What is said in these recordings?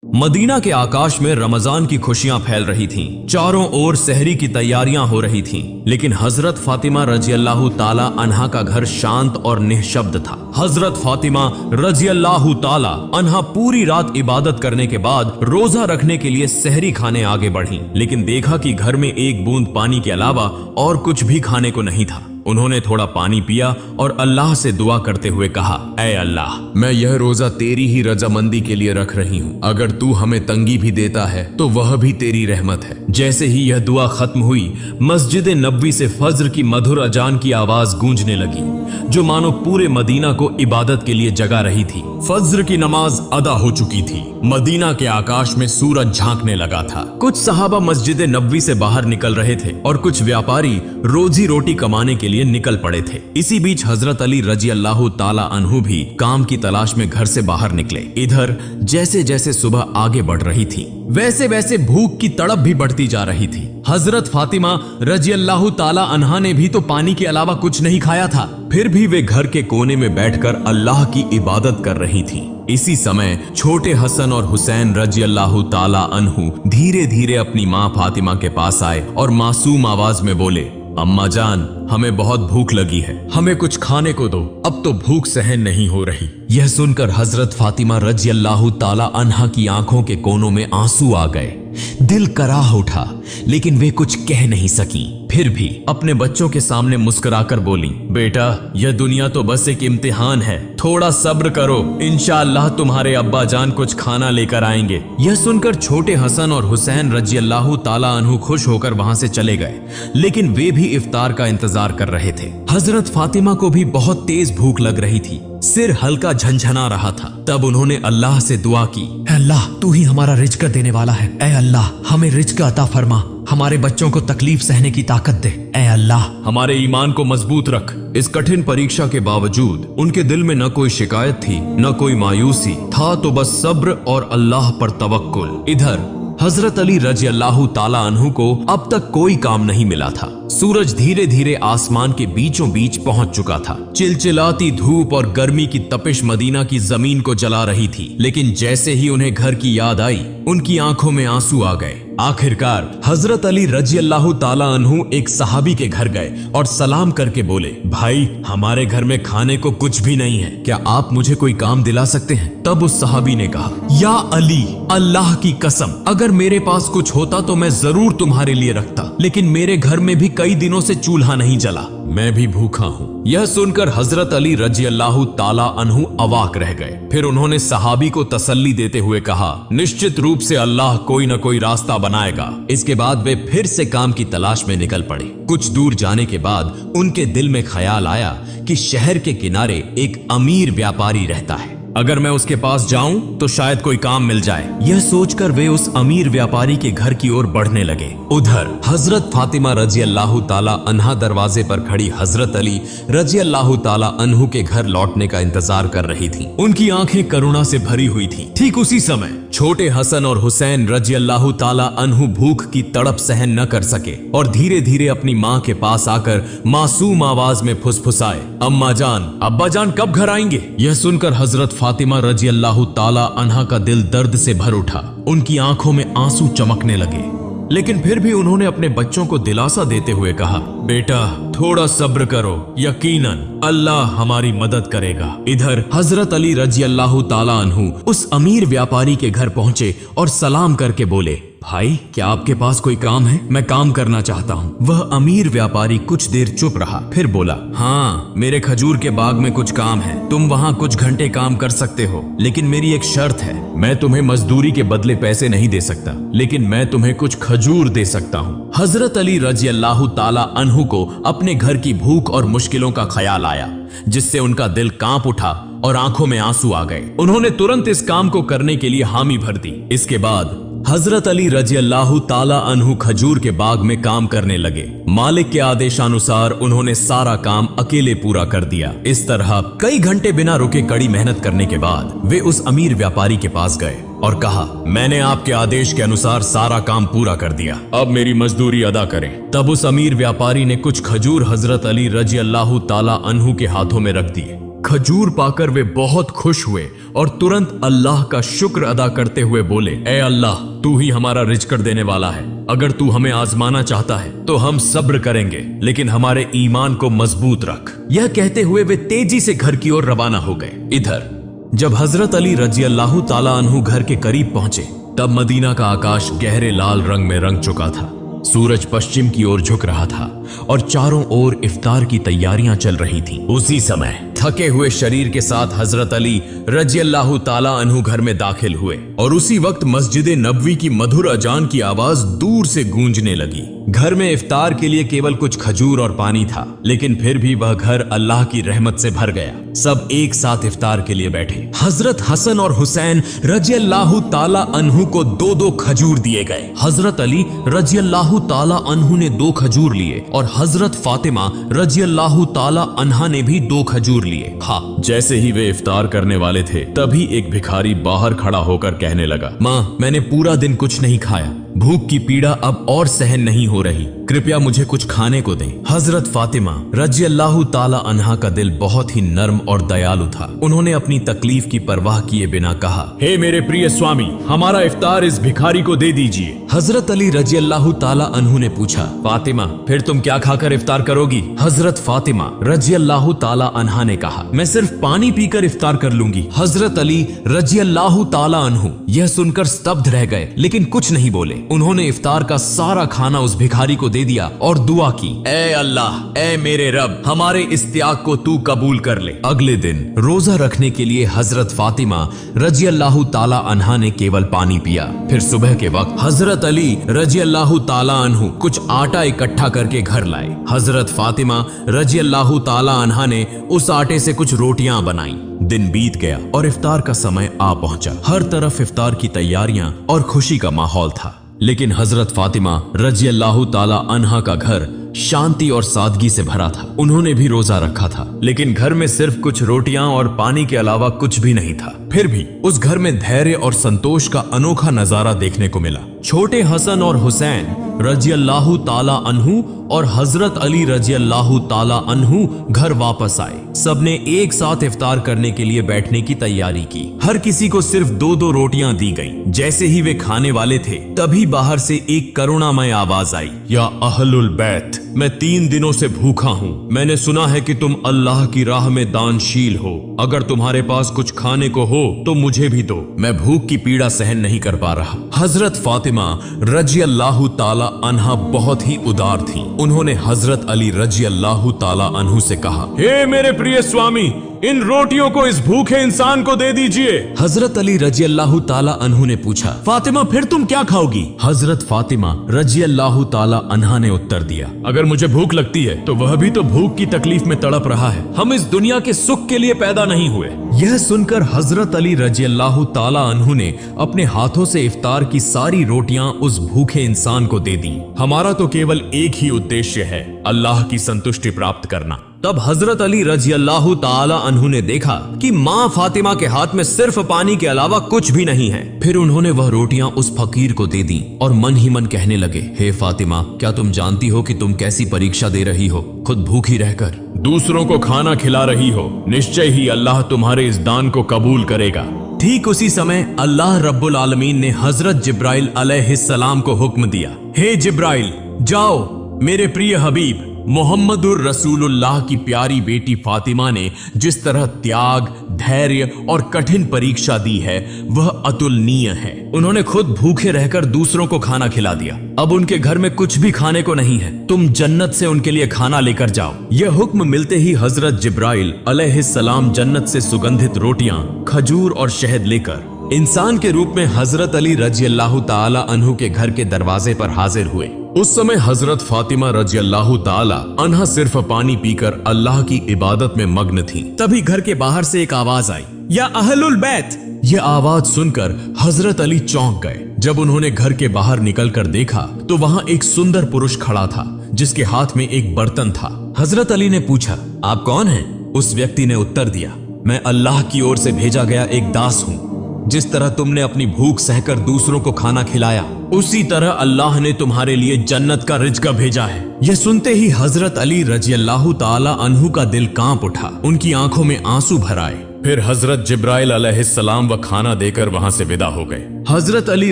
Medina के आकाश में रमजान की खुशियां फैल रही थीं। चारों ओर सहरी की तैयारियां हो रही थीं, लेकिन हजरत फातिमा रजी अल्लाह ताला अन्हा का घर शांत और निःशब्द था। हजरत फातिमा रजी अल्लाह ताला अन्हा पूरी रात इबादत करने के बाद रोजा रखने के लिए सहरी खाने आगे बढ़ी, लेकिन देखा कि घर में एक बूंद पानी के अलावा और कुछ भी खाने को नहीं था। उन्होंने थोड़ा पानी पिया और अल्लाह से दुआ करते हुए कहा, ऐ अल्लाह, मैं यह रोजा तेरी ही रजामंदी के लिए रख रही हूँ। अगर तू हमें तंगी भी देता है तो वह भी तेरी रहमत है। जैसे ही यह दुआ खत्म हुई, मस्जिद नबवी से फज्र की मधुर अजान की आवाज गूंजने लगी, जो मानो पूरे मदीना को इबादत के लिए जगा रही थी। फज्र की नमाज अदा हो चुकी थी। मदीना के आकाश में सूरज झांकने लगा था। कुछ सहाबा मस्जिद नबवी से बाहर निकल रहे थे और कुछ व्यापारी रोजी रोटी कमाने के लिए निकल पड़े थे। इसी बीच हजरत अली रजी अल्लाह ताला अन्हु भी काम की तलाश में घर से बाहर निकले। इधर जैसे जैसे सुबह आगे बढ़ रही थी, वैसे वैसे भूख की तड़प भी बढ़ती जा रही थी। हजरत फातिमा रजी अल्लाह ताला अन्हा ने भी तो पानी के अलावा कुछ नहीं खाया था, फिर भी वे घर के कोने में बैठकर अल्लाह की इबादत कर रही थीं। इसी समय छोटे हसन और हुसैन रजी अल्लाह ताला अन्हु धीरे धीरे अपनी माँ फातिमा के पास आए और मासूम आवाज में बोले, अम्मा जान, हमें बहुत भूख लगी है, हमें कुछ खाने को दो, अब तो भूख सहन नहीं हो रही। यह सुनकर हजरत फातिमा रजी अल्लाह ताला अन्हा की आंखों के कोनों में आंसू आ गए। दिल कराह उठा, लेकिन वे कुछ कह नहीं सकी। फिर भी अपने बच्चों के सामने मुस्कुराकर बोली, बेटा, यह दुनिया तो बस एक इम्तिहान है, थोड़ा सब्र करो, इंशाअल्लाह तुम्हारे अब्बा जान कुछ खाना लेकर आएंगे। यह सुनकर छोटे हसन और हुसैन रजी अल्लाह ताला अन्हु खुश होकर वहां से चले गए, लेकिन वे भी इफ्तार का इंतजार कर रहे थे। हजरत फातिमा को भी बहुत तेज भूख लग रही थी, सिर हल्का झंझना रहा था। तब उन्होंने अल्लाह से दुआ की, अल्लाह, तू ही हमारा रिज्क देने वाला है, ऐ अल्लाह, हमें रिज्क अता फरमा, हमारे बच्चों को तकलीफ सहने की ताकत दे, ऐ अल्लाह, हमारे ईमान को मजबूत रख। इस कठिन परीक्षा के बावजूद उनके दिल में न कोई शिकायत थी, न कोई मायूसी था, तो बस सब्र और अल्लाह पर तवक्कुल। इधर हजरत अली रजी अल्लाह ताला अन्हु को अब तक कोई काम नहीं मिला था। सूरज धीरे धीरे आसमान के बीचों बीच पहुंच चुका था। चिलचिलाती धूप और गर्मी की तपिश मदीना की जमीन को जला रही थी, लेकिन जैसे ही उन्हें घर की याद आई, उनकी आंखों में आंसू आ गए। आखिरकार हजरत अली रजी अल्लाह ताला अन्हु एक सहाबी के घर गए और सलाम करके बोले, भाई, हमारे घर में खाने को कुछ भी नहीं है, क्या आप मुझे कोई काम दिला सकते हैं? तब उस सहाबी ने कहा, या अली, अल्लाह की कसम, अगर मेरे पास कुछ होता तो मैं जरूर तुम्हारे लिए रखता, लेकिन मेरे घर में भी कई दिनों से चूल्हा नहीं जला, मैं भी भूखा हूँ। यह सुनकर हजरत अली रजी अल्लाह ताला अन्हु अवाक रह गए। फिर उन्होंने सहाबी को तसल्ली देते हुए कहा, निश्चित रूप से अल्लाह कोई न कोई रास्ता बनाएगा। इसके बाद वे फिर से काम की तलाश में निकल पड़े। कुछ दूर जाने के बाद उनके दिल में ख्याल आया कि शहर के किनारे एक अमीर व्यापारी रहता है, अगर मैं उसके पास जाऊं तो शायद कोई काम मिल जाए। यह सोचकर वे उस अमीर व्यापारी के घर की ओर बढ़ने लगे। उधर हजरत फातिमा रजी अल्लाह ताला अन्हा दरवाजे पर खड़ी हजरत अली रजी अल्लाह ताला अन्हु के घर लौटने का इंतजार कर रही थी। उनकी आंखें करुणा से भरी हुई थी। ठीक उसी समय छोटे हसन और हुसैन रजी अल्लाह ताला अन्हु भूख की तड़प सहन न कर सके और धीरे धीरे अपनी माँ के पास आकर मासूम आवाज में फुसफुसाए, अम्मा जान, अब्बा जान कब घर आएंगे? यह सुनकर हजरत फातिमा रजी अल्लाह ताला अन्हा का दिल दर्द से भर उठा। उनकी आंखों में आंसू चमकने लगे, लेकिन फिर भी उन्होंने अपने बच्चों को दिलासा देते हुए कहा, बेटा, थोड़ा सब्र करो, यकीनन अल्लाह हमारी मदद करेगा। इधर हजरत अली रजी अल्लाह ताला अन्हु उस अमीर व्यापारी के घर पहुंचे और सलाम करके बोले, भाई, क्या आपके पास कोई काम है? मैं काम करना चाहता हूँ। वह अमीर व्यापारी कुछ देर चुप रहा, फिर बोला, हाँ, मेरे खजूर के बाग में कुछ काम है, तुम वहाँ कुछ घंटे काम कर सकते हो, लेकिन मेरी एक शर्त है, मैं तुम्हें मजदूरी के बदले पैसे नहीं दे सकता, लेकिन मैं तुम्हें कुछ खजूर दे सकता हूँ। हजरत अली रजी अल्लाह ताला अन्हु को अपने घर की भूख और मुश्किलों का ख्याल आया, जिससे उनका दिल कांप उठा और आंखों में आंसू आ गए। उन्होंने तुरंत इस काम को करने के लिए हामी भर दी। इसके बाद हजरत अली रजी अल्लाह ताला अन्हु खजूर के बाग में काम करने लगे। मालिक के आदेशानुसार उन्होंने सारा काम अकेले पूरा कर दिया। इस तरह कई घंटे बिना रुके कड़ी मेहनत करने के बाद वे उस अमीर व्यापारी के पास गए और कहा, मैंने आपके आदेश के अनुसार सारा काम पूरा कर दिया, अब मेरी मजदूरी अदा करें। तब उस अमीर व्यापारी ने कुछ खजूर हजरत अली रजी अल्लाह ताला अन्हु के हाथों में रख दिए। खजूर पाकर वे बहुत खुश हुए और तुरंत अल्लाह का शुक्र अदा करते हुए बोले, ए अल्लाह, तू ही हमारा रिज़्क़ देने वाला है। अगर तू हमें आजमाना चाहता है तो हम सब्र करेंगे, लेकिन हमारे ईमान को मजबूत रख। यह कहते हुए वे तेजी से घर की ओर रवाना हो गए। इधर जब हजरत अली रजी अल्लाह ताला अन्हु घर के करीब पहुंचे, तब मदीना का आकाश गहरे लाल रंग में रंग चुका था। सूरज पश्चिम की ओर झुक रहा था और चारों ओर इफ्तार की तैयारियां चल रही थीं। उसी समय थके हुए शरीर के साथ हजरत अली रजी अल्लाह ताला अन्हु घर में दाखिल हुए और उसी वक्त मस्जिद नबवी की मधुर अजान की आवाज दूर से गूंजने लगी। घर में इफ्तार के लिए केवल कुछ खजूर और पानी था, लेकिन फिर भी वह घर अल्लाह की रहमत से भर गया। सब एक साथ इफ्तार के लिए बैठे। हजरत हसन और हुसैन रजी अल्लाह ताला अन्हु को 2-2 खजूर दिए गए। हजरत अली रजी अल्लाह ताला अन्हु ने 2 खजूर लिए और हजरत फातिमा रजी अल्लाह ताला अन्हा ने भी 2 खजूर लिए। जैसे ही वे इफ्तार करने वाले थे, तभी एक भिखारी बाहर खड़ा होकर कहने लगा, माँ, मैंने पूरा दिन कुछ नहीं खाया, भूख की पीड़ा अब और सहन नहीं हो रही, कृपया मुझे कुछ खाने को दें। हजरत फातिमा रजी अल्लाह ताला अन्हा का दिल बहुत ही नर्म और दयालु था। उन्होंने अपनी तकलीफ की परवाह किए बिना कहा, हे मेरे प्रिय स्वामी, हमारा इफ्तार इस भिखारी को दे दीजिए। हजरत अली रजी अल्लाह ताला अन्हु ने पूछा, फातिमा, फिर तुम क्या खाकर इफ्तार करोगी? हजरत फातिमा रजी अल्लाह ताला अन्हा ने कहा, मैं सिर्फ पानी पीकर इफ्तार कर लूंगी। हजरत अली रजी अल्लाह ताला अन्हु यह सुनकर स्तब्ध रह गए, लेकिन कुछ नहीं बोले। उन्होंने इफ्तार का सारा खाना उस भिखारी को दे दिया और दुआ की, ए अल्लाह, ए मेरे रब, हमारे इस त्याग को तू कबूल कर ले। अगले दिन रोजा रखने के लिए हजरत फातिमा रजी अल्लाह ताला अन्हा ने केवल पानी पिया। फिर सुबह के वक्त हजरत अली रजी अल्लाह ताला अन्हु कुछ आटा इकट्ठा करके घर लाए। हजरत फातिमा रजी अल्लाह ताला अन्हा ने उस आटे से कुछ रोटियां बनाई। दिन बीत गया और इफ्तार का समय आ पहुंचा। हर तरफ इफ्तार की तैयारियां और खुशी का माहौल था, लेकिन हजरत फातिमा रजी अल्लाह ताला अन्हा का घर शांति और सादगी से भरा था। उन्होंने भी रोजा रखा था, लेकिन घर में सिर्फ कुछ रोटियां और पानी के अलावा कुछ भी नहीं था। फिर भी उस घर में धैर्य और संतोष का अनोखा नजारा देखने को मिला। छोटे हसन और हुसैन रजी अल्लाह ताला अन्हु और हजरत अली रजी अल्लाह ताला अन्हु घर वापस आए। सबने एक साथ इफ्तार करने के लिए बैठने की तैयारी की। हर किसी को सिर्फ 2-2 रोटियां दी गईं। जैसे ही वे खाने वाले थे, तभी बाहर से एक करुणामय आवाज आई, या अहलुल बैत, मैं 3 दिनों से भूखा हूँ। मैंने सुना है कि तुम अल्लाह की राह में दानशील हो। अगर तुम्हारे पास कुछ खाने को हो तो मुझे भी दो, मैं भूख की पीड़ा सहन नहीं कर पा रहा। हजरत फातिमा रजी अल्लाह ताला अन्हा बहुत ही उदार थी। उन्होंने हजरत अली रजी अल्लाह ताला अन्हु से कहा, हे मेरे प्रिय स्वामी, इन रोटियों को इस भूखे इंसान को दे दीजिए। हजरत अली रजी अल्लाह ताला अन्हु ने पूछा, फातिमा, फिर तुम क्या खाओगी? हजरत फातिमा रजी अल्लाह ताला अन्हा ने उत्तर दिया, अगर मुझे भूख लगती है तो वह भी तो भूख की तकलीफ में तड़प रहा है। हम इस दुनिया के सुख के लिए पैदा नहीं हुए। यह सुनकर हजरत अली रजी अल्लाह ताला अन्हु ने अपने हाथों से इफ्तार की सारी रोटियां उस भूखे इंसान को दे दी। हमारा तो केवल एक ही उद्देश्य है, अल्लाह की संतुष्टि प्राप्त करना। तब हजरत अली रजी अल्लाह ताला अन्हु ने देखा कि माँ फातिमा के हाथ में सिर्फ पानी के अलावा कुछ भी नहीं है। फिर उन्होंने वह रोटियां उस फकीर को दे दी और मन ही मन कहने लगे, हे फातिमा, क्या तुम जानती हो कि तुम कैसी परीक्षा दे रही हो? खुद भूखी रहकर दूसरों को खाना खिला रही हो। निश्चय ही अल्लाह तुम्हारे इस दान को कबूल करेगा। ठीक उसी समय अल्लाह रब्बुल आलमीन ने हजरत जिब्राइल अलैहिस्सलाम को हुक्म दिया, हे जिब्राइल, जाओ, मेरे प्रिय हबीब मोहम्मदुर रसूलुल्लाह की प्यारी बेटी फातिमा ने जिस तरह त्याग, धैर्य और कठिन परीक्षा दी है, वह अतुलनीय है। उन्होंने खुद भूखे रहकर दूसरों को खाना खिला दिया। अब उनके घर में कुछ भी खाने को नहीं है। तुम जन्नत से उनके लिए खाना लेकर जाओ। यह हुक्म मिलते ही हजरत जिब्राइल अलैहिस्सलाम जन्नत से सुगंधित रोटियां, खजूर और शहद लेकर इंसान के रूप में हजरत अली रजी अल्लाह ताला अन्हु के घर के दरवाजे पर हाजिर हुए। उस समय हजरत फातिमा रजी अल्लाह ताला अन्हा सिर्फ पानी पीकर अल्लाह की इबादत में मग्न थी। तभी घर के बाहर से एक आवाज आई, या अहलुल बैत। यह आवाज सुनकर हजरत अली चौंक गए। जब उन्होंने घर के बाहर निकलकर देखा तो वहां एक सुंदर पुरुष खड़ा था, जिसके हाथ में एक बर्तन था। हजरत अली ने पूछा, आप कौन हैं? उस व्यक्ति ने उत्तर दिया, मैं अल्लाह की ओर से भेजा गया एक दास हूँ। जिस तरह तुमने अपनी भूख सहकर दूसरों को खाना खिलाया, उसी तरह अल्लाह ने तुम्हारे लिए जन्नत का रिज़्क़ भेजा है। यह सुनते ही हजरत अली रजी अल्लाह ताला अन्हु का दिल कांप उठा, उनकी आंखों में आंसू भर आए। फिर हजरत जिब्राइल अलैहिस्सलाम व खाना देकर वहां से विदा हो गए। हजरत अली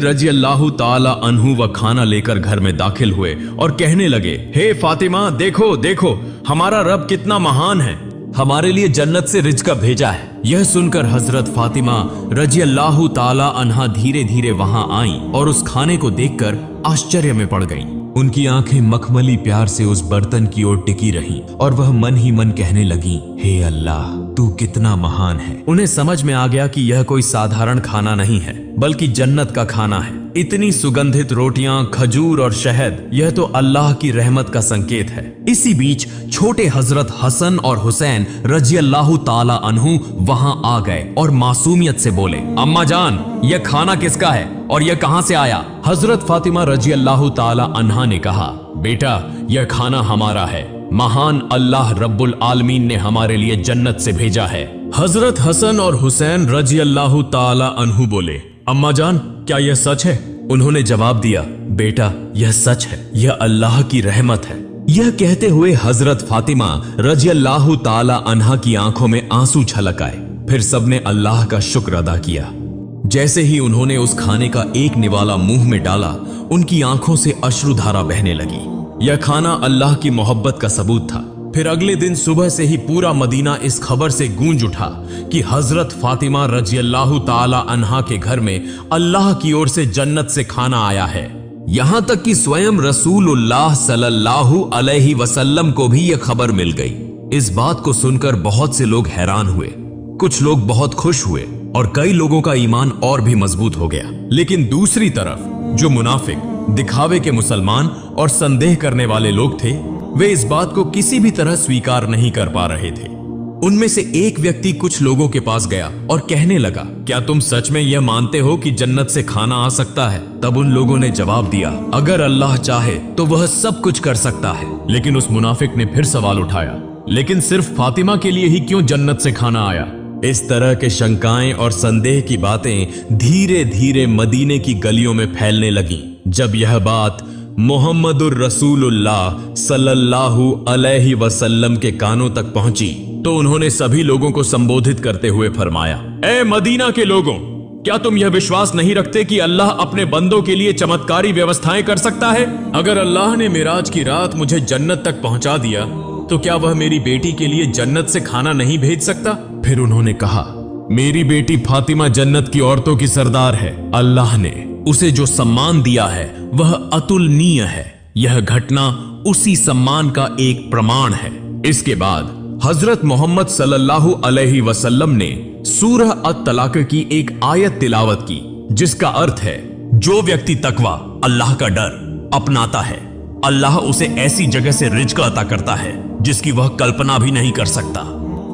रजी अल्लाह ताला अन्हु व खाना लेकर घर में दाखिल हुए और कहने लगे, हे फातिमा, देखो देखो हमारा रब कितना महान है, हमारे लिए जन्नत से रिज़्क़ भेजा है। यह सुनकर हजरत फातिमा रजी अल्लाह ताला अन्हा धीरे धीरे वहां आई और उस खाने को देखकर आश्चर्य में पड़ गईं। उनकी आंखें मखमली प्यार से उस बर्तन की ओर टिकी रहीं और वह मन ही मन कहने लगी, हे अल्लाह, तू कितना महान है। उन्हें समझ में आ गया कि यह कोई साधारण खाना नहीं है, बल्कि जन्नत का खाना है। इतनी सुगंधित रोटियां, खजूर और शहद, यह तो अल्लाह की रहमत का संकेत है। इसी बीच छोटे हजरत हसन और हुसैन रजी अल्लाह ताला अन्हु वहां आ गए और मासूमियत से बोले, अम्मा जान, यह खाना किसका है और यह कहां से आया? हजरत फातिमा रजी अल्लाह ताला अन्हा ने कहा, बेटा, यह खाना हमारा है, महान अल्लाह रब्बुल आलमीन ने हमारे लिए जन्नत से भेजा है। हजरत हसन और हुसैन रजी अल्लाह ताला अन्हु बोले, अम्मा जान, क्या यह सच है? उन्होंने जवाब दिया, बेटा, यह सच है, यह अल्लाह की रहमत है। यह कहते हुए हजरत फातिमा रजी अल्लाह ताला अन्हा की आंखों में आंसू छलक आए। फिर सबने अल्लाह का शुक्र अदा किया। जैसे ही उन्होंने उस खाने का एक निवाला मुंह में डाला, उनकी आंखों से अश्रुधारा बहने लगी। यह खाना अल्लाह की मोहब्बत का सबूत था। फिर अगले दिन सुबह से ही पूरा मदीना इस खबर से गूंज उठा कि हजरत फातिमा रजी अल्लाह ताला अन्हा के घर में अल्लाह की ओर से जन्नत से खाना आया है। यहां तक कि स्वयं रसूलुल्लाह सल्लल्लाहु अलैहि वसल्लम को भी यह खबर मिल गई। इस बात को सुनकर बहुत से लोग हैरान हुए, कुछ लोग बहुत खुश हुए और कई लोगों का ईमान और भी मजबूत हो गया। लेकिन दूसरी तरफ जो मुनाफिक, दिखावे के मुसलमान और संदेह करने वाले लोग थे, वे इस बात को किसी भी तरह स्वीकार नहीं कर पा रहे थे। उनमें से एक व्यक्ति कुछ लोगों के पास गया और कहने लगा, क्या तुम सच में यह मानते हो कि जन्नत से खाना आ सकता है? तब उन लोगों ने जवाब दिया, अगर अल्लाह चाहे तो वह सब कुछ कर सकता है। लेकिन उस मुनाफिक ने फिर सवाल उठाया, लेकिन सिर्फ फातिमा के लिए ही क्यों जन्नत से खाना आया? इस तरह के शंकाएं और संदेह की बातें धीरे धीरे मदीने की गलियों में फैलने लगीं। जब यह बात मोहम्मदुर रसूलुल्लाह सल्लल्लाहु अलैहि वसल्लम के कानों तक पहुंची तो उन्होंने सभी लोगों को संबोधित करते हुए फरमाया, ए मदीना के लोगों, क्या तुम यह विश्वास नहीं रखते कि अल्लाह अपने बंदों के लिए चमत्कारी व्यवस्थाएं कर सकता है? अगर अल्लाह ने मिराज की रात मुझे जन्नत तक पहुंचा दिया तो क्या वह मेरी बेटी के लिए जन्नत से खाना नहीं भेज सकता? फिर उन्होंने कहा, मेरी बेटी फातिमा जन्नत की औरतों की सरदार है। अल्लाह ने उसे जो सम्मान दिया है वह अतुलनीय है। यह घटना उसी सम्मान का एक प्रमाण है। इसके बाद हजरत मोहम्मद सल्लल्लाहु अलैहि वसल्लम ने सूरह अत-तलाक की एक आयत तिलावत की, जिसका अर्थ है, जो व्यक्ति तकवा, अल्लाह का डर अपनाता है, अल्लाह उसे ऐसी जगह से रिज़्क़ अता करता है जिसकी वह कल्पना भी नहीं कर सकता।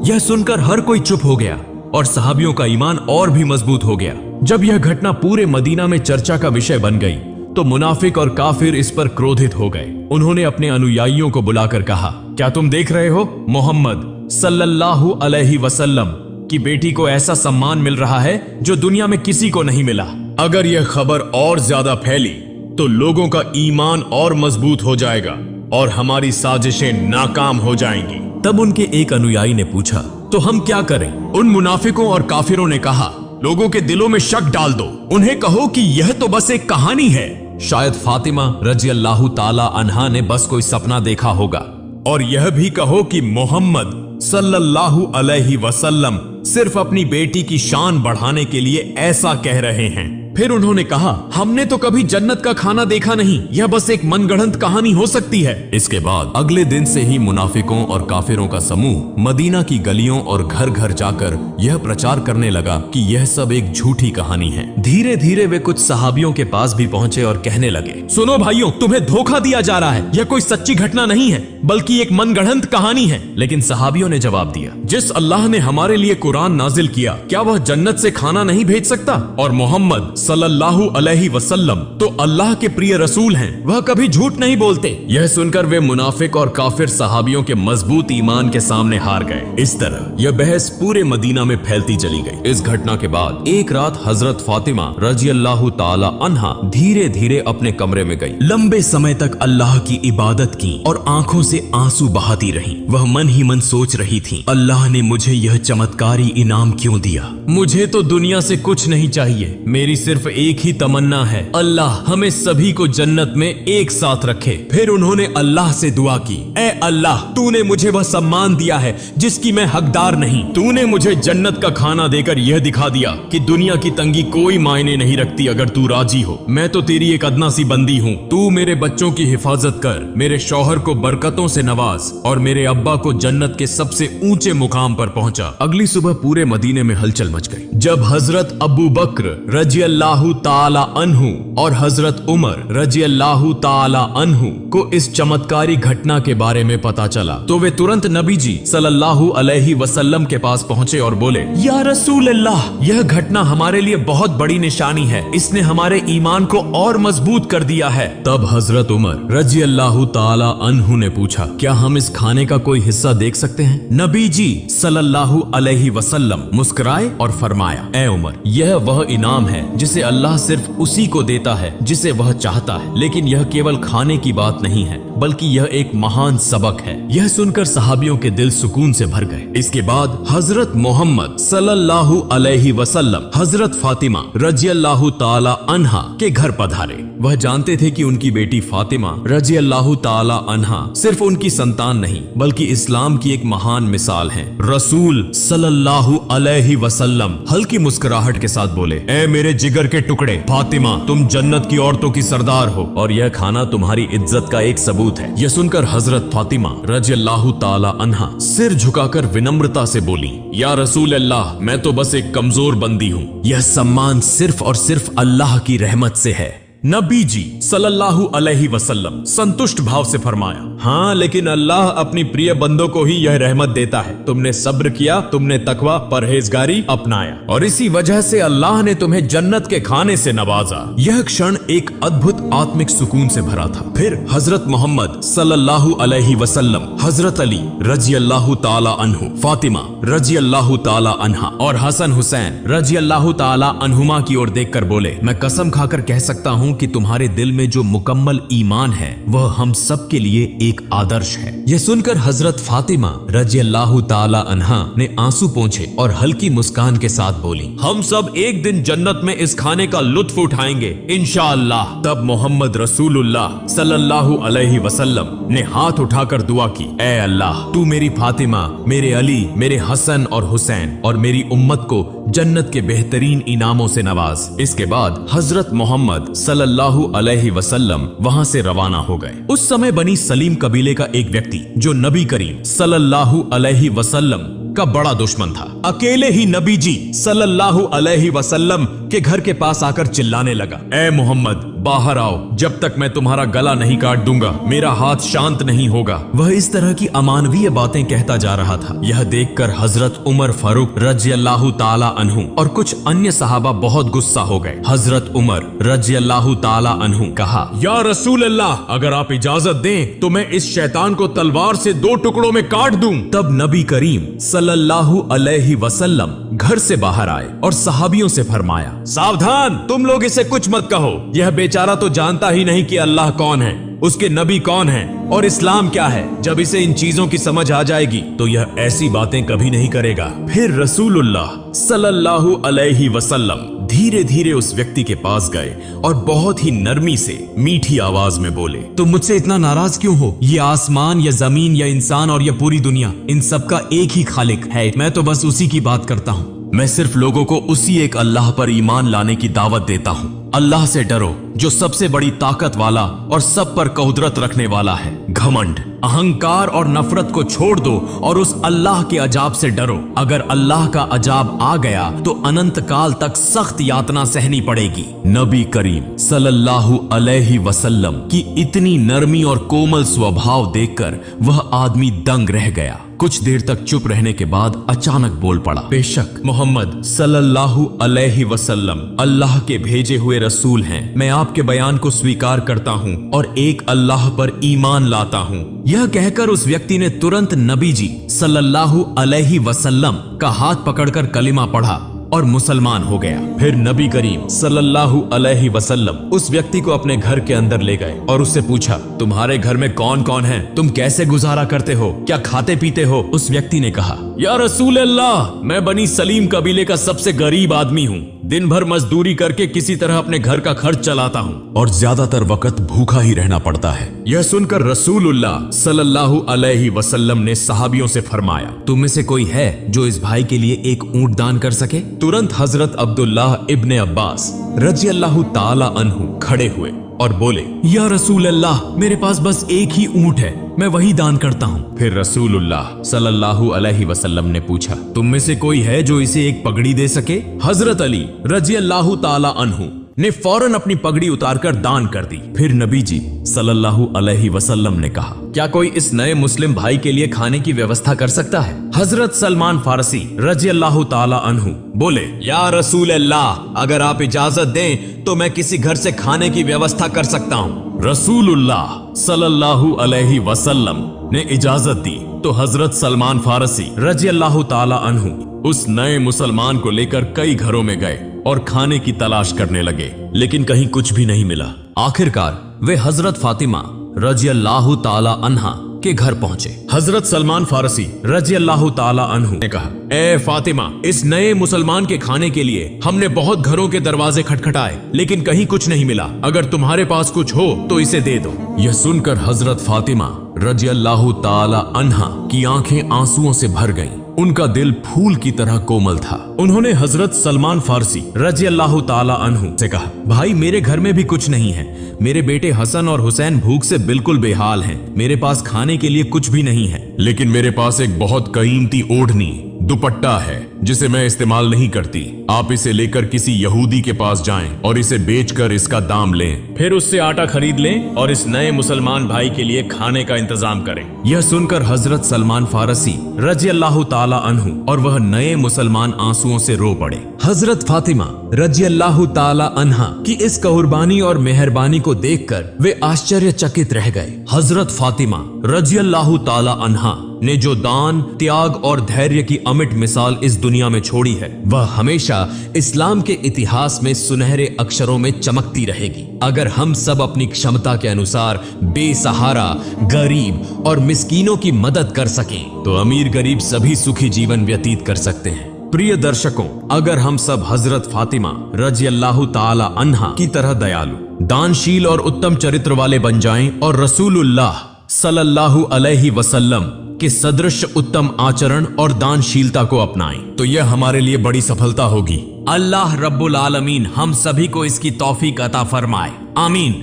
यह सुनकर हर कोई चुप हो गया और सहाबियों का ईमान और भी मजबूत हो गया। जब यह घटना पूरे मदीना में चर्चा का विषय बन गई तो मुनाफिक और काफिर इस पर क्रोधित हो गए। उन्होंने अपने अनुयायियों को बुलाकर कहा, क्या तुम देख रहे हो, मोहम्मद सल्लल्लाहु अलैहि वसल्लम की बेटी को ऐसा सम्मान मिल रहा है जो दुनिया में किसी को नहीं मिला। अगर यह खबर और ज्यादा फैली तो लोगों का ईमान और मजबूत हो जाएगा और हमारी साजिशें नाकाम हो जाएंगी। तब उनके एक अनुयायी ने पूछा, तो हम क्या करें? उन मुनाफिकों और काफिरों ने कहा, लोगों के दिलों में शक डाल दो, उन्हें कहो कि यह तो बस एक कहानी है। शायद फातिमा रजी अल्लाह ताला अन्हा ने बस कोई सपना देखा होगा। और यह भी कहो कि मोहम्मद सल्लल्लाहु अलैहि वसल्लम सिर्फ अपनी बेटी की शान बढ़ाने के लिए ऐसा कह रहे हैं। फिर उन्होंने कहा, हमने तो कभी जन्नत का खाना देखा नहीं, यह बस एक मनगढ़ंत कहानी हो सकती है। इसके बाद अगले दिन से ही मुनाफिकों और काफिरों का समूह मदीना की गलियों और घर घर जाकर यह प्रचार करने लगा कि यह सब एक झूठी कहानी है। धीरे धीरे वे कुछ सहाबियों के पास भी पहुंचे और कहने लगे, सुनो भाइयों, तुम्हें धोखा दिया जा रहा है, यह कोई सच्ची घटना नहीं है बल्कि एक मनगढ़ंत कहानी है। लेकिन सहाबियों ने जवाब दिया, जिस अल्लाह ने हमारे लिए कुरान नाजिल किया, क्या वह जन्नत से खाना नहीं भेज सकता? और मोहम्मद सल्लल्लाहु अलैहि वसल्लम तो अल्लाह के प्रिय रसूल हैं, वह कभी झूठ नहीं बोलते। यह सुनकर वे मुनाफिक और काफिर सहाबियों के मजबूत ईमान के सामने हार गए। इस तरह यह बहस पूरे मदीना में फैलती चली गई। इस घटना के बाद एक रात हजरत फातिमा रजी अल्लाह ताला अन्हा धीरे धीरे अपने कमरे में गई। लंबे समय तक अल्लाह की इबादत की और आंखों से आंसू बहाती रही। वह मन ही मन सोच रही थी, अल्लाह ने मुझे यह चमत्कारी इनाम क्यों दिया? मुझे तो दुनिया से कुछ नहीं चाहिए, मेरी सिर्फ एक ही तमन्ना है, अल्लाह हमें सभी को जन्नत में एक साथ रखे। फिर उन्होंने अल्लाह से दुआ की, ऐ अल्लाह, तूने मुझे वह सम्मान दिया है जिसकी मैं हकदार नहीं। तूने मुझे जन्नत का खाना देकर यह दिखा दिया कि दुनिया की तंगी कोई मायने नहीं रखती अगर तू राजी हो। मैं तो तेरी एक अदना सी बंदी हूँ। तू मेरे बच्चों की हिफाजत कर, मेरे शौहर को बरकतों से नवाज और मेरे अब्बा को जन्नत के सबसे ऊंचे मुकाम पर पहुंचा। अगली सुबह पूरे मदीने में हलचल मच गई। जब हजरत अबू बकर रजी अल्लाहु ताला अन्हु और हजरत उमर रजी अल्लाहु ताला अन्हु को इस चमत्कारी घटना के बारे में पता चला तो वे तुरंत नबी जी सल्लल्लाहु अलैहि वसल्लम के पास पहुंचे और बोले, या रसूल अल्लाह, यह घटना हमारे लिए बहुत बड़ी निशानी है, इसने हमारे ईमान को और मजबूत कर दिया है। तब हजरत उमर रजी अल्लाहु ताला अन्हु ने पूछा, क्या हम इस खाने का कोई हिस्सा देख सकते हैं? नबी जी सल्लल्लाहु अलैहि वसल्लम मुस्कुराए और फरमाया, ए उमर, यह वह इनाम है जिसे अल्लाह सिर्फ उसी को देता है जिसे वह चाहता है। लेकिन यह केवल खाने की बात नहीं है, बल्कि यह एक महान सबक है। यह सुनकर सहाबियों के दिल सुकून से भर गए। इसके बाद हजरत मोहम्मद सल्लल्लाहु अलैहि वसल्लम हजरत फातिमा रजी अल्लाहु ताला अन्हा के घर पधारे। वह जानते थे कि उनकी बेटी फातिमा रजी अल्लाहु ताला अन्हा सिर्फ उनकी संतान नहीं, बल्कि इस्लाम की एक महान मिसाल है। रसूल सल्लल्लाहु अलैहि वसल्लम हल्की मुस्कुराहट के साथ बोले, ए मेरे जिगर के टुकड़े, फातिमा, तुम जन्नत की औरतों की सरदार हो और यह खाना तुम्हारी इज्जत का एक सबूत है। यह सुनकर हजरत फातिमा रजी अल्लाहु ताला अन्हा सिर झुकाकर विनम्रता से बोली, या रसूल अल्लाह, मैं तो बस एक कमजोर बंदी हूँ। यह सम्मान सिर्फ और सिर्फ अल्लाह की रहमत से है। नबी जी सल्लल्लाहु अलैहि वसल्लम संतुष्ट भाव से फरमाया, हाँ, लेकिन अल्लाह अपनी प्रिय बंदों को ही यह रहमत देता है। तुमने सब्र किया, तुमने तकवा परहेजगारी अपनाया और इसी वजह से अल्लाह ने तुम्हें जन्नत के खाने से नवाजा। यह क्षण एक अद्भुत आत्मिक सुकून से भरा था। फिर हजरत मोहम्मद सल्लल्लाहु अलैहि वसल्लम हजरत अली रजी अल्लाहु ताला अन्हु, फातिमा रजी अल्लाहु ताला अन्हा और हसन हुसैन रजी अल्लाहु ताला अन्हुमा की ओर देखकर बोले, मैं कसम खाकर कह सकता हूँ कि तुम्हारे दिल में जो मुकम्मल ईमान है वह हम सब के लिए एक आदर्श है। यह सुनकर हजरत फातिमा रजी अल्लाहु ताला अन्हा ने आंसू पोंछे और हल्की मुस्कान के साथ बोली, हम सब एक दिन जन्नत में इस खाने का लुत्फ उठाएंगे इंशाअल्लाह। तब मोहम्मद रसूलुल्लाह सल्लल्लाहु अलैहि वसल्लम ने हाथ उठाकर दुआ की, ए अल्लाह, तू मेरी फातिमा, मेरे अली, मेरे हसन और हुसैन और मेरी उम्मत को जन्नत के बेहतरीन इनामों से नवाज। इसके बाद हजरत मोहम्मद सल्लल्लाहु अलैहि वसल्लम वहां से रवाना हो गए। उस समय बनी सलीम कबीले का एक व्यक्ति जो नबी करीम सल्लल्लाहु अलैहि वसल्लम का बड़ा दुश्मन था, अकेले ही नबी जी सल्लल्लाहु अलैहि वसल्लम के घर के पास आकर चिल्लाने लगा, ए मोहम्मद, बाहर आओ, जब तक मैं तुम्हारा गला नहीं काट दूंगा मेरा हाथ शांत नहीं होगा। वह इस तरह की अमानवीय बातें कहता जा रहा था। यह देखकर हजरत उमर फारूक रजी अल्लाहु ताला अन्हु और कुछ अन्य सहाबा बहुत गुस्सा हो गए। हजरत उमर रजी अल्लाहु ताला अन्हु कहा, या रसूल अल्लाह, अगर आप इजाजत दें तो मैं इस शैतान को तलवार से 2 टुकड़ों में काट दूं। तब नबी करीम सल्लल्लाहु अलैहि वसल्लम घर से बाहर आए और सहाबियों से फरमाया, सावधान, तुम लोग इसे कुछ मत कहो। यह बेचारा तो जानता ही नहीं कि अल्लाह कौन है, उसके नबी कौन हैं और इस्लाम क्या है। जब इसे इन चीजों की समझ आ जाएगी तो यह ऐसी बातें कभी नहीं करेगा। फिर रसूलुल्लाह सल्लल्लाहु अलैहि वसल्लम धीरे धीरे उस व्यक्ति के पास गए और बहुत ही नरमी से मीठी आवाज में बोले, तुम मुझसे इतना नाराज क्यों हो? ये आसमान या जमीन या इंसान और यह पूरी दुनिया, इन सब का एक ही खालिक है। मैं तो बस उसी की बात करता हूँ। मैं सिर्फ लोगों को उसी एक अल्लाह पर ईमान लाने की दावत देता हूँ। अल्लाह से डरो जो सबसे बड़ी ताकत वाला और सब पर कुदरत रखने वाला है। घमंड अहंकार और नफरत को छोड़ दो और उस अल्लाह के अजाब से डरो। अगर अल्लाह का अजाब आ गया तो अनंत काल तक सख्त यातना सहनी पड़ेगी। नबी करीम सल्लल्लाहु अलैहि वसल्लम की इतनी नरमी और कोमल स्वभाव देखकर वह आदमी दंग रह गया। कुछ देर तक चुप रहने के बाद अचानक बोल पड़ा, बेशक मोहम्मद सल्लल्लाहु अलैहि वसल्लम अल्लाह के भेजे हुए रसूल हैं। मैं आपके बयान को स्वीकार करता हूँ और एक अल्लाह पर ईमान लाता हूँ। यह कहकर उस व्यक्ति ने तुरंत नबी जी सल्लल्लाहु अलैहि वसल्लम का हाथ पकड़कर कलिमा पढ़ा और मुसलमान हो गया। फिर नबी करीम सल्लल्लाहु अलैहि वसल्लम उस व्यक्ति को अपने घर के अंदर ले गए और उससे पूछा, तुम्हारे घर में कौन कौन है? तुम कैसे गुजारा करते हो? क्या खाते पीते हो? उस व्यक्ति ने कहा, या रसूल अल्लाह, मैं बनी सलीम कबीले का सबसे गरीब आदमी हूँ। दिन भर मजदूरी करके किसी तरह अपने घर का खर्च चलाता हूँ और ज्यादातर वक्त भूखा ही रहना पड़ता है। यह सुनकर रसूलुल्लाह सल्लल्लाहु अलैहि वसल्लम ने सहाबियों से फरमाया, तुम में से कोई है जो इस भाई के लिए एक ऊंट दान कर सके? तुरंत हजरत अब्दुल्लाह इब्ने अब्बास रजी अल्लाह ताला अन्हु खड़े हुए और बोले, या रसूल अल्लाह, मेरे पास बस एक ही ऊंट है, मैं वही दान करता हूँ। फिर रसूलुल्लाह सल्लल्लाहु अलैहि वसल्लम ने पूछा, तुम में से कोई है जो इसे एक पगड़ी दे सके? हजरत अली रजी अल्लाह ताला अन्हु ने फौरन अपनी पगड़ी उतारकर दान कर दी। फिर नबी जी सल्लल्लाहु अलैहि वसल्लम ने कहा, क्या कोई इस नए मुस्लिम भाई के लिए खाने की व्यवस्था कर सकता है? हजरत सलमान फारसी रजी अल्लाह ताला अन्हु बोले, या रसूल अल्लाह, अगर आप इजाजत दें तो मैं किसी घर से खाने की व्यवस्था कर सकता हूँ। रसूलुल्लाह सल्लल्लाहु अलैहि वसल्लम ने इजाजत दी तो हजरत सलमान फारसी रजी अल्लाह ताला अन्हु उस नए मुसलमान को लेकर कई घरों में गए और खाने की तलाश करने लगे, लेकिन कहीं कुछ भी नहीं मिला। आखिरकार वे हजरत फातिमा रजी अल्लाह ताला अन्हा के घर पहुंचे। हजरत सलमान फारसी रजी अल्लाह ताला अन्हु ने कहा, ए फातिमा, इस नए मुसलमान के खाने के लिए हमने बहुत घरों के दरवाजे खटखटाए, लेकिन कहीं कुछ नहीं मिला। अगर तुम्हारे पास कुछ हो तो इसे दे दो। यह सुनकर हजरत फातिमा रजी अल्लाह ताला अन्हा की आंखें आंसुओं से भर गईं। उनका दिल फूल की तरह कोमल था। उन्होंने हजरत सलमान फारसी रजी अल्लाह ताला अन्हु से कहा, भाई, मेरे घर में भी कुछ नहीं है। मेरे बेटे हसन और हुसैन भूख से बिल्कुल बेहाल हैं। मेरे पास खाने के लिए कुछ भी नहीं है, लेकिन मेरे पास एक बहुत कीमती ओढ़नी दुपट्टा है जिसे मैं इस्तेमाल नहीं करती। आप इसे लेकर किसी यहूदी के पास जाएं और इसे बेचकर इसका दाम लें, फिर उससे आटा खरीद लें और इस नए मुसलमान भाई के लिए खाने का इंतजाम करें। यह सुनकर हजरत सलमान फारसी रजी अल्लाह ताला अन्हु और वह नए मुसलमान आंसुओं से रो पड़े। हजरत फातिमा रजी अल्लाह ताला अन्हा की इस कुर्बानी और मेहरबानी को देखकर वे आश्चर्यचकित रह गए। हजरत फातिमा रजी अल्लाह ताला अन्हा ने जो दान, त्याग और धैर्य की अमिट मिसाल इस दुनिया में छोड़ी है, वह हमेशा इस्लाम के इतिहास में सुनहरे अक्षरों में चमकती रहेगी। अगर हम सब अपनी क्षमता के अनुसार बेसहारा, गरीब और मिस्कीनों की मदद कर सकें तो अमीर गरीब सभी सुखी जीवन व्यतीत कर सकते हैं। प्रिय दर्शकों, अगर हम सब हजरत फातिमा रजी अल्लाह ताला अन्हा की तरह दयालु, दानशील और उत्तम चरित्र वाले बन जाएं और रसूलुल्लाह सल्लल्लाहु अलैहि वसल्लम के सदृश उत्तम आचरण और दानशीलता को अपनाएं तो यह हमारे लिए बड़ी सफलता होगी। अल्लाह रब्बुल आलमीन हम सभी को इसकी तौफीक अता फरमाए। आमीन।